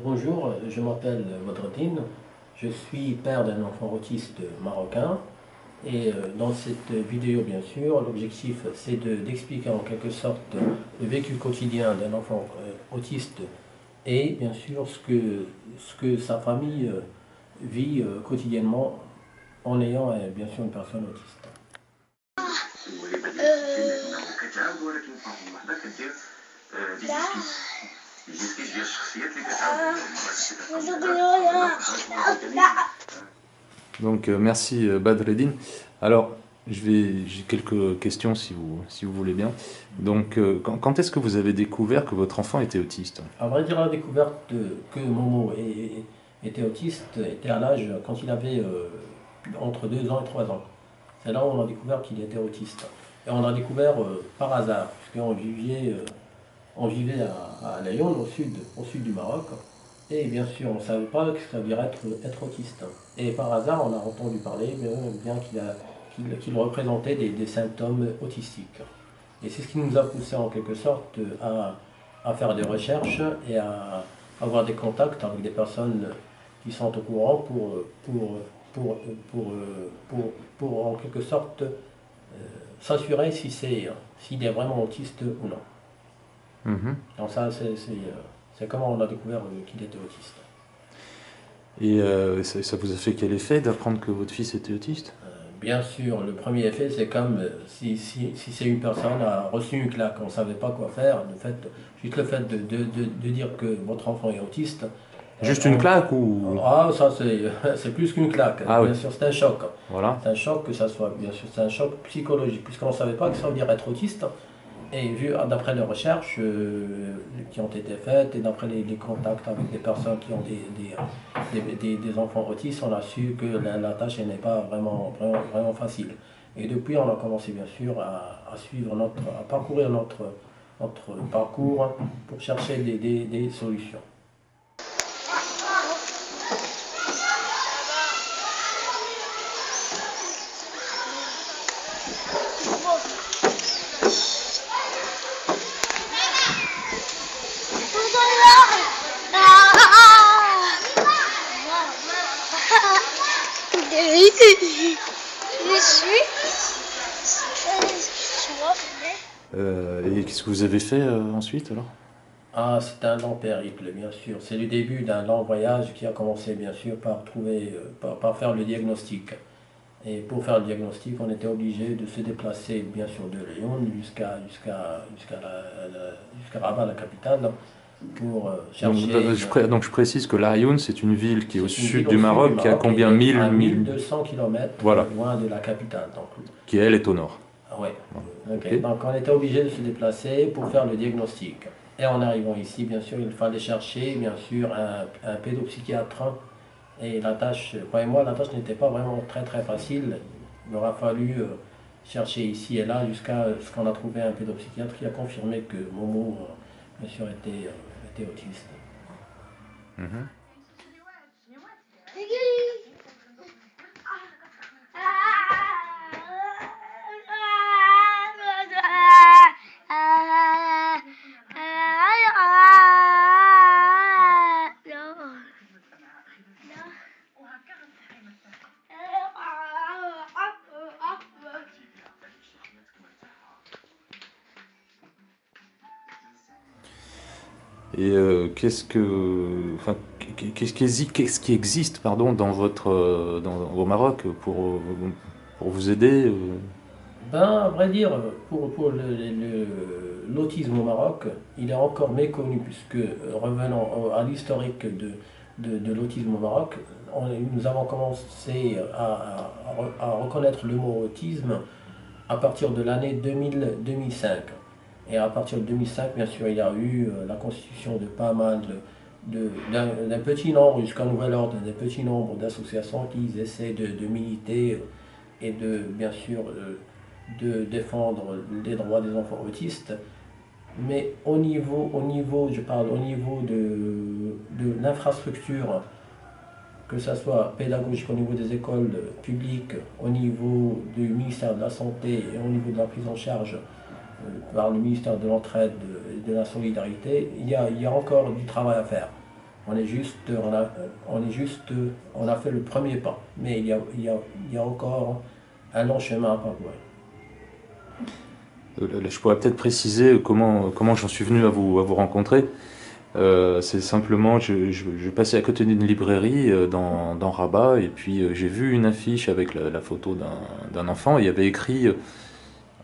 Bonjour, je m'appelle Badreddine, je suis père d'un enfant autiste marocain et dans cette vidéo bien sûr l'objectif c'est d'expliquer en quelque sorte le vécu quotidien d'un enfant autiste et bien sûr ce que sa famille vit quotidiennement en ayant bien sûr une personne autiste. Donc merci Badreddine. Alors j'ai quelques questions si vous voulez bien. Donc quand est-ce que vous avez découvert que votre enfant était autiste? À vrai dire, la découverte que Momo était autiste était à l'âge quand il avait entre 2 ans et 3 ans. C'est là où on a découvert qu'il était autiste. Et on a découvert par hasard, puisqu'on vivait à Lyon, au sud du Maroc. Et bien sûr, on ne savait pas que ça veut dire être autiste. Et par hasard, on a entendu parler bien qu'il représentait des symptômes autistiques. Et c'est ce qui nous a poussé en quelque sorte à faire des recherches et à avoir des contacts avec des personnes qui sont au courant pour en quelque sorte s'assurer s'il est vraiment autiste ou non. Donc ça, c'est comment on a découvert qu'il était autiste. Et ça vous a fait quel effet d'apprendre que votre fils était autiste? Bien sûr, le premier effet, c'est comme si c'est une personne a reçu une claque, on ne savait pas quoi faire. Juste le fait de dire que votre enfant est autiste. Juste une claque ou... Ah, ça c'est plus qu'une claque. Ah, bien oui. sûr, c'est un choc. Voilà. C'est un choc que ça soit, bien sûr, c'est un choc psychologique, puisqu'on ne savait pas que ça veut dire être autiste. Et vu d'après les recherches qui ont été faites et d'après les contacts avec des personnes qui ont des enfants autistes, on a su que la tâche n'est pas vraiment facile. Et depuis, on a commencé bien sûr à parcourir notre parcours pour chercher des solutions. Et qu'est-ce que vous avez fait ensuite alors? Ah, c'est un long périple, bien sûr. C'est le début d'un long voyage qui a commencé, bien sûr, par faire le diagnostic. Et pour faire le diagnostic, on était obligé de se déplacer, bien sûr, de Lyon jusqu'à Rabat, la capitale, pour chercher... Donc je précise que Laayoune, c'est une ville qui est au sud du Maroc, qui a combien? À 1200 km voilà. Loin de la capitale. Donc, qui elle est au nord. Oui. Okay. Donc on était obligé de se déplacer pour faire le diagnostic. Et en arrivant ici, bien sûr, il fallait chercher, bien sûr, un pédopsychiatre. Et la tâche, croyez-moi, la tâche n'était pas vraiment très facile. Il aura fallu chercher ici et là jusqu'à ce qu'on a trouvé un pédopsychiatre qui a confirmé que Momo, bien sûr, était autiste. Et qu'est-ce qui existe pardon, au Maroc pour vous aider Ben, à vrai dire, pour l'autisme au Maroc, il est encore méconnu, puisque revenant à l'historique de l'autisme au Maroc, nous avons commencé à reconnaître le mot autisme à partir de l'année 2005. Et à partir de 2005, bien sûr, il y a eu la constitution de pas mal d'un petit nombre, jusqu'à nouvel ordre, d'un petit nombre d'associations qui essaient de militer et bien sûr, de défendre les droits des enfants autistes. Mais je parle au niveau de l'infrastructure que ce soit pédagogique au niveau des écoles publiques, au niveau du ministère de la Santé et au niveau de la prise en charge par le ministère de l'Entraide et de la Solidarité, il y a encore du travail à faire. On a fait le premier pas, mais il y a encore un long chemin à parcourir. Je pourrais peut-être préciser comment j'en suis venu à vous rencontrer. C'est simplement, je passais à côté d'une librairie dans Rabat, et puis j'ai vu une affiche avec la photo d'un enfant. Il y avait écrit,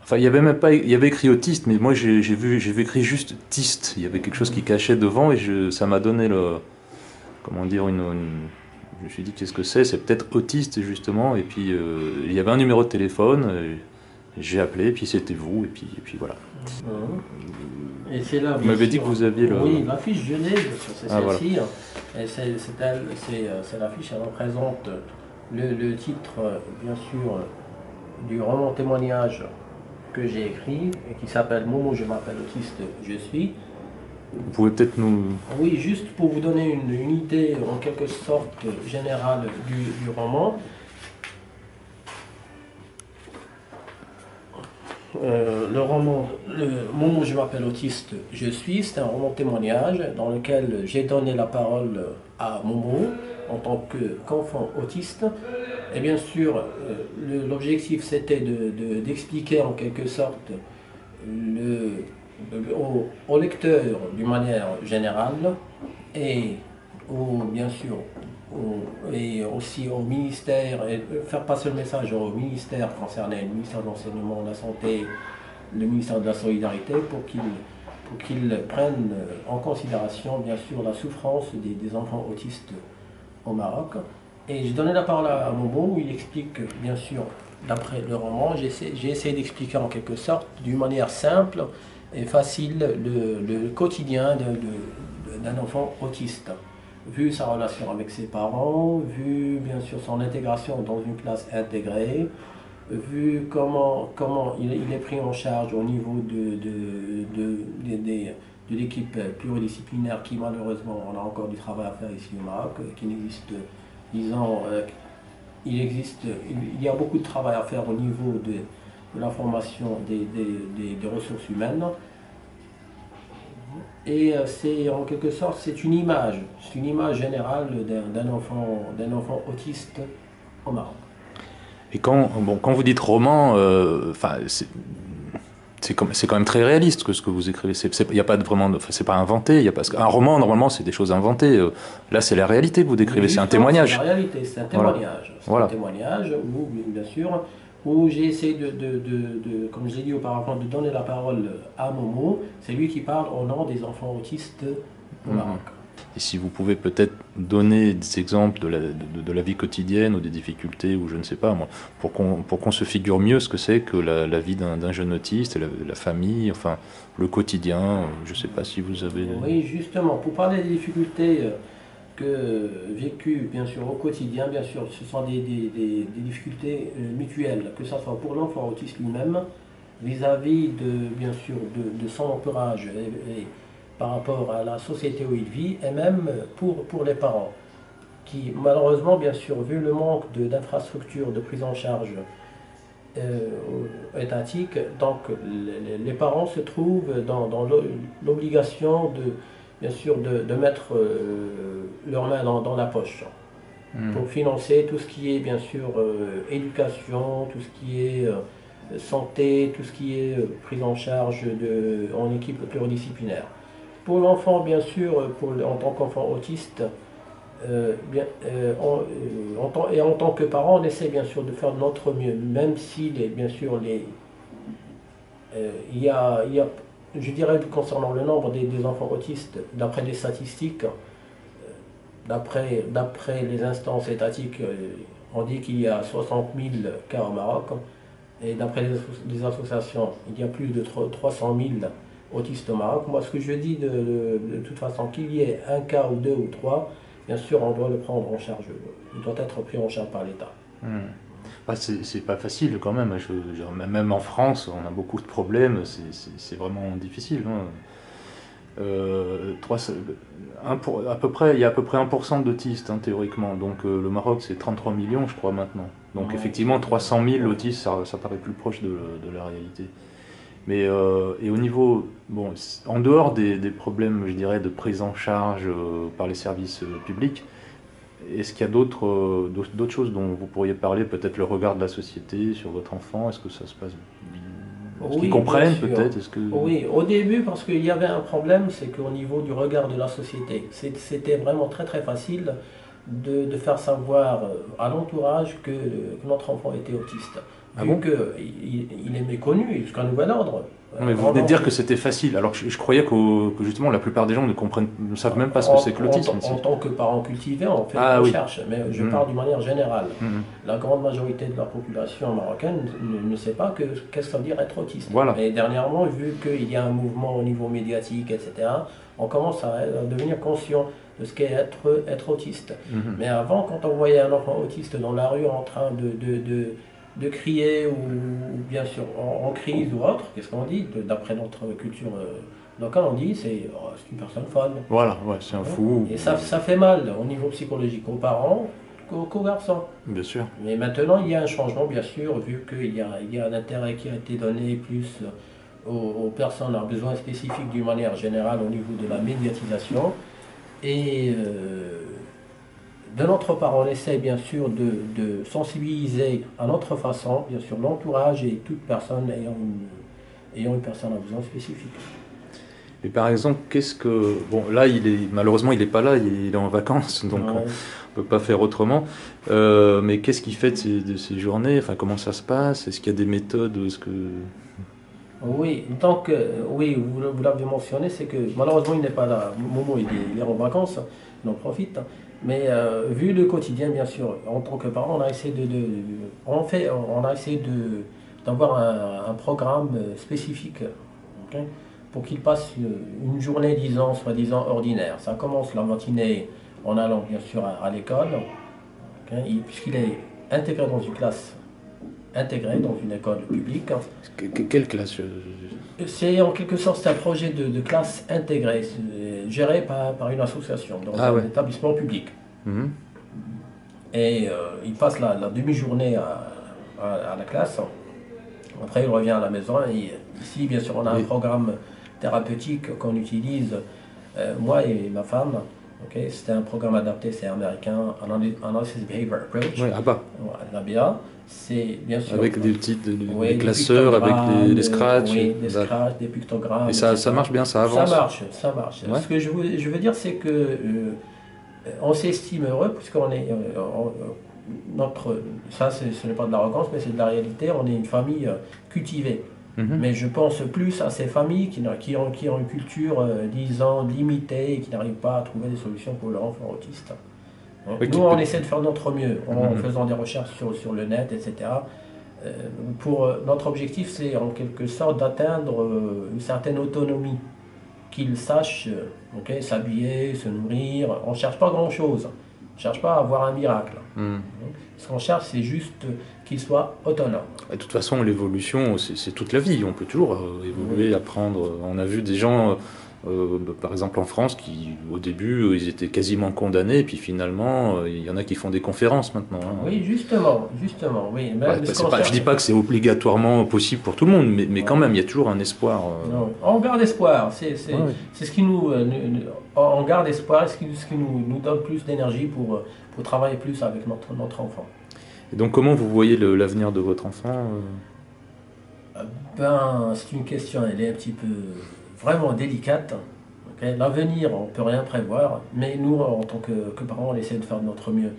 enfin il y avait même pas, il y avait écrit autiste, mais moi j'ai vu écrit juste tiste. Il y avait quelque chose qui cachait devant, et ça m'a donné comment dire, je me suis dit qu'est-ce que c'est? C'est peut-être autiste justement. Et puis il y avait un numéro de téléphone. J'ai appelé, et puis c'était vous, et puis voilà. Et c'est là, vous m'avez dit que vous aviez le... Oui, l'affiche, je l'ai, c'est celle-ci. Voilà. C'est l'affiche, elle représente le titre, bien sûr, du roman témoignage que j'ai écrit, et qui s'appelle Momo, je m'appelle autiste, je suis. Vous pouvez peut-être nous... Oui, juste pour vous donner une idée, en quelque sorte, générale du roman. Le roman Momo, je m'appelle autiste, je suis, c'est un roman témoignage dans lequel j'ai donné la parole à Momo en tant qu'enfant autiste. Et bien sûr, l'objectif c'était d'expliquer en quelque sorte au lecteur d'une manière générale et bien sûr et aussi au ministère, et faire passer le message au ministère concerné, le ministère de l'Enseignement, de la Santé, le ministère de la Solidarité, pour qu'ils prennent en considération bien sûr la souffrance des enfants autistes au Maroc. Et j'ai donné la parole à Momo où il explique bien sûr, d'après le roman, j'ai essayé d'expliquer en quelque sorte d'une manière simple et facile le quotidien d'un enfant autiste, vu sa relation avec ses parents, vu bien sûr son intégration dans une classe intégrée, vu comment il est pris en charge au niveau de l'équipe pluridisciplinaire qui malheureusement, on a encore du travail à faire ici au Maroc, qui n'existe, disons, il y a beaucoup de travail à faire au niveau de la formation des ressources humaines. Et c'est en quelque sorte, c'est une image générale d'un enfant autiste au Maroc. Et quand vous dites roman, c'est quand même très réaliste que ce que vous écrivez. Il n'y a pas vraiment, c'est pas inventé. Un roman normalement c'est des choses inventées. Là c'est la réalité que vous décrivez, c'est un témoignage. C'est la réalité, c'est un témoignage. Voilà. Un témoignage où bien sûr, où j'ai essayé comme je l'ai dit auparavant, de donner la parole à Momo. C'est lui qui parle au nom des enfants autistes au Maroc. Et si vous pouvez peut-être donner des exemples de la vie quotidienne ou des difficultés, ou je ne sais pas, moi, pour qu'on se figure mieux ce que c'est que la vie d'un jeune autiste, la famille, enfin le quotidien, je ne sais pas si vous avez... Oui, justement, pour parler des difficultés vécues bien sûr au quotidien, bien sûr, ce sont des difficultés mutuelles, que ce soit pour l'enfant autiste lui-même, vis-à-vis bien sûr de son entourage et par rapport à la société où il vit, et même pour les parents, qui malheureusement, bien sûr, vu le manque d'infrastructures de prise en charge étatique, donc les parents se trouvent dans l'obligation bien sûr, de mettre leurs mains dans la poche pour financer tout ce qui est, bien sûr, éducation, tout ce qui est santé, tout ce qui est prise en charge en équipe pluridisciplinaire. Pour l'enfant, bien sûr, en tant qu'enfant autiste, en tant que parent, on essaie bien sûr de faire de notre mieux, même si bien sûr il y a, je dirais concernant le nombre des enfants autistes, d'après les statistiques, d'après les instances étatiques, on dit qu'il y a 60 000 cas au Maroc, et d'après les associations, il y a plus de 300 000 autistes au Maroc. Moi, ce que je dis de toute façon, qu'il y ait un cas ou deux ou trois, bien sûr, on doit le prendre en charge. Il doit être pris en charge par l'État. C'est pas facile quand même. Même en France, on a beaucoup de problèmes. C'est vraiment difficile. à peu près, il y a à peu près 1% d'autistes, hein, théoriquement. Donc le Maroc, c'est 33 millions, je crois, maintenant. Donc Ouais, effectivement, 300 000 ouais. autistes, ça paraît plus proche de la réalité. Mais et au niveau, bon, en dehors des problèmes, je dirais, de prise en charge par les services publics, est-ce qu'il y a d'autres choses dont vous pourriez parler? Peut-être le regard de la société sur votre enfant, est-ce que ça se passe bien? Est-ce qu'ils Oui, bien comprennent sûr. peut-être? Est-ce que... Oui, au début, parce qu'il y avait un problème, c'est qu'au niveau du regard de la société, c'était vraiment très très facile de faire savoir à l'entourage que notre enfant était autiste. Ah Vu bon? qu'il est méconnu jusqu'à nouvel ordre. Non, mais vous On venez de en- dire que c'était facile. Alors je croyais que justement la plupart des gens ne savent même pas ce que c'est que l'autisme. En tant que parent cultivé, on fait des Ah oui. recherches, mais je Mhm. parle d'une manière générale. Mhm. La grande majorité de la population marocaine ne sait pas qu'est-ce que ça veut dire être autiste. Voilà. Et dernièrement, vu qu'il y a un mouvement au niveau médiatique, etc., on commence à devenir conscient de ce qu'est être autiste. Mhm. Mais avant, quand on voyait un enfant autiste dans la rue en train de crier ou bien sûr en crise ou autre, qu'est-ce qu'on dit d'après notre culture locale, on dit c'est une personne folle. Voilà, ouais, c'est un fou. Et ça fait mal au niveau psychologique aux parents qu'aux garçons. Bien sûr. Mais maintenant, il y a un changement, bien sûr, vu il y a un intérêt qui a été donné plus aux personnes à besoins spécifiques d'une manière générale au niveau de la médiatisation. Et de notre part, on essaie bien sûr de sensibiliser à notre façon, bien sûr, l'entourage et toute personne ayant une personne à besoin spécifique. Et par exemple, qu'est-ce que... Bon, là, malheureusement, il n'est pas là, il est en vacances, donc on Ouais. ne peut pas faire autrement. Mais qu'est-ce qu'il fait de ces journées? Enfin, comment ça se passe? Est-ce qu'il y a des méthodes? Est-ce que... Oui, donc, oui, vous l'avez mentionné, c'est que malheureusement, il n'est pas là. Momo, il est en vacances, il en profite. Mais vu le quotidien, bien sûr, en tant que parent, on a essayé on a essayé d'avoir un programme spécifique, ok, pour qu'il passe une journée, disons, soi-disant ordinaire. Ça commence la matinée en allant, bien sûr, à l'école, ok, puisqu'il est intégré dans une classe intégrée dans une école publique. Quelle classe? C'est en quelque sorte c'est un projet de classe intégrée, géré par une association dans Ah un ouais. établissement public. Mhm. Et il passe la demi-journée à la classe. Après, il revient à la maison. Et ici, bien sûr, on a un Et- programme thérapeutique qu'on utilise, moi et ma femme. Ok, c'était un programme adapté, c'est américain, Analysis Behavior Approach, Ouais, ah bah, l'ABA. C'est bien sûr. avec des petites Oui, des des classeurs, avec pictogrammes, les scratchs. oui, des D'accord. scratchs, des pictogrammes, Et ça etc. marche bien, ça avance. Ça marche. Ouais. Ce que je veux dire, c'est que on s'estime heureux, puisqu'on est ce n'est pas de l'arrogance, mais c'est de la réalité. On est une famille cultivée. Mhm. Mais je pense plus à ces familles qui ont une culture, disons, limitée et qui n'arrivent pas à trouver des solutions pour leur enfant autiste. Hein. Oui, Nous, on essaie de faire notre mieux en Mhm. faisant des recherches sur le net, etc. Notre objectif, c'est en quelque sorte d'atteindre une certaine autonomie, qu'ils sachent ok, s'habiller, se nourrir. On ne cherche pas grand-chose. On ne cherche pas à avoir un miracle. Mhm. Ce qu'on cherche, c'est juste qu'ils soient autonomes. De toute façon, l'évolution, c'est toute la vie. On peut toujours évoluer, apprendre. On a vu des gens, par exemple en France, qui au début, ils étaient quasiment condamnés, et puis finalement, il y en a qui font des conférences maintenant, hein. Oui, justement, oui. Ouais, Même ce c'est qu'on pas, je cherche- dis pas que c'est obligatoirement possible pour tout le monde, mais quand Ouais. même, il y a toujours un espoir. Non, on garde espoir. Ouais. C'est ce qui on garde espoir, ce qui nous donne plus d'énergie pour travailler plus avec notre enfant. Et donc, comment vous voyez l'avenir de votre enfant? Ben, c'est une question, elle est un petit peu vraiment délicate. Ok. L'avenir, on ne peut rien prévoir, mais nous, en tant que parents, on essaie de faire de notre mieux.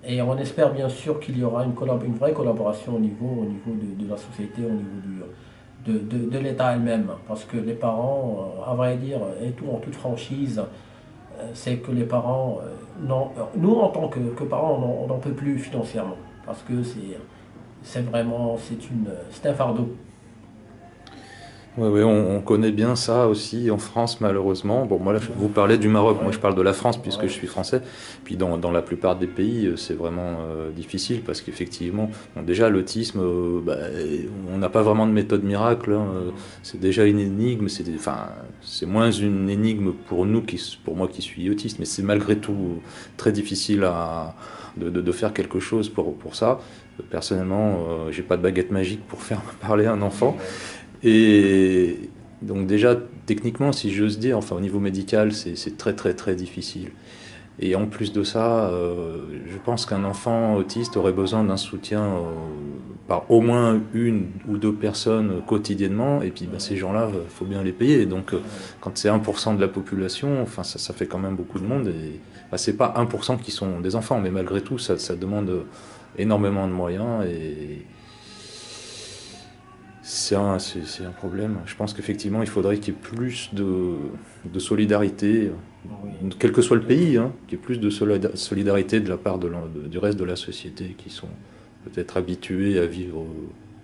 Et on espère bien sûr qu'il y aura une vraie collaboration au niveau de la société, au niveau de l'État elle-même. Parce que les parents, à vrai dire, et tout en toute franchise, c'est que les parents, nous en tant que parents, on n'en peut plus financièrement. Parce que c'est un fardeau. Ouais, ouais, on connaît bien ça aussi en France, malheureusement. Bon, moi, là, vous parlez du Maroc, moi, Ouais. je parle de la France puisque Ouais. je suis français. Puis dans la plupart des pays, c'est vraiment difficile parce qu'effectivement, bon, déjà, l'autisme, bah, on n'a pas vraiment de méthode miracle, hein. C'est déjà une énigme. Enfin, c'est moins une énigme pour nous, pour moi qui suis autiste, mais c'est malgré tout très difficile de faire quelque chose pour ça. Personnellement, j'ai pas de baguette magique pour faire parler un enfant. Ouais. Et donc déjà, techniquement, si j'ose dire, enfin au niveau médical, c'est très très très difficile. Et en plus de ça, je pense qu'un enfant autiste aurait besoin d'un soutien par au moins une ou deux personnes quotidiennement. Et puis bah, ces gens-là, il faut bien les payer. Donc quand c'est 1% de la population, enfin ça fait quand même beaucoup de monde. Et bah, c'est pas 1% qui sont des enfants, mais malgré tout, ça demande énormément de moyens. Et c'est un problème. Je pense qu'effectivement, il faudrait qu'il y ait plus de solidarité, Oui. quel que soit le pays, hein, qu'il y ait plus de solidarité de la part du reste de la société qui sont peut-être habitués à vivre,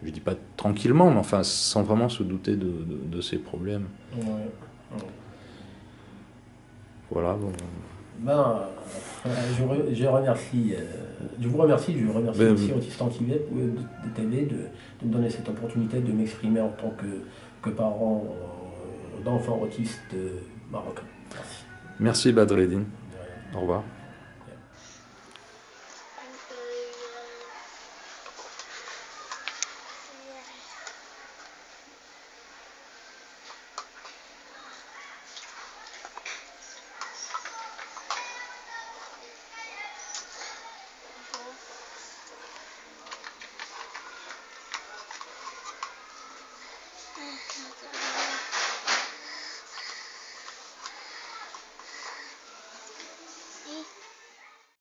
je dis pas tranquillement, mais enfin sans vraiment se douter de ces problèmes. Ouais. Ouais. Voilà. Bon. Ben, je remercie, je vous remercie, je remercie Ben, aussi Autistes Anti-Tibet de TV de me donner cette opportunité de m'exprimer en tant que parent d'enfants autistes marocains. Merci. merci Badreddine. Au revoir.